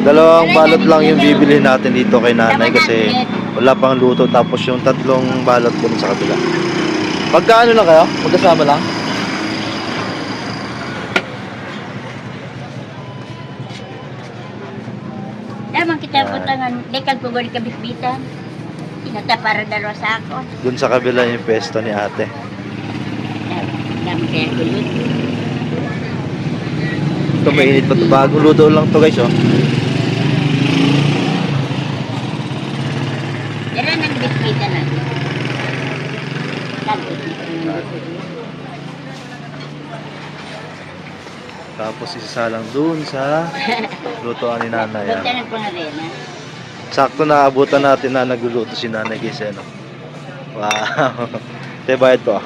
Dalawang balot lang yung bibili natin dito kay nanay kasi wala pang luto. Tapos yung tatlong balot dun sa kabila. Magkaano lang kayo? Magkasama lang? Damang kita putangan, dekal po gawin kabitbitan. Inata para dalawa sa ako. Dun sa kabila yung pesto ni ate. Dami kaya gulit. Ito mainit pa ito. Bagong luto lang to guys, oh. Dala ng bitbitan na. Tapos isasalang dun sa lutoan ni nanay. Punta ng pangarena. Sakto na abutan natin na nagluluto si nanay guys, eh, no? Wow. Ito bayad ko.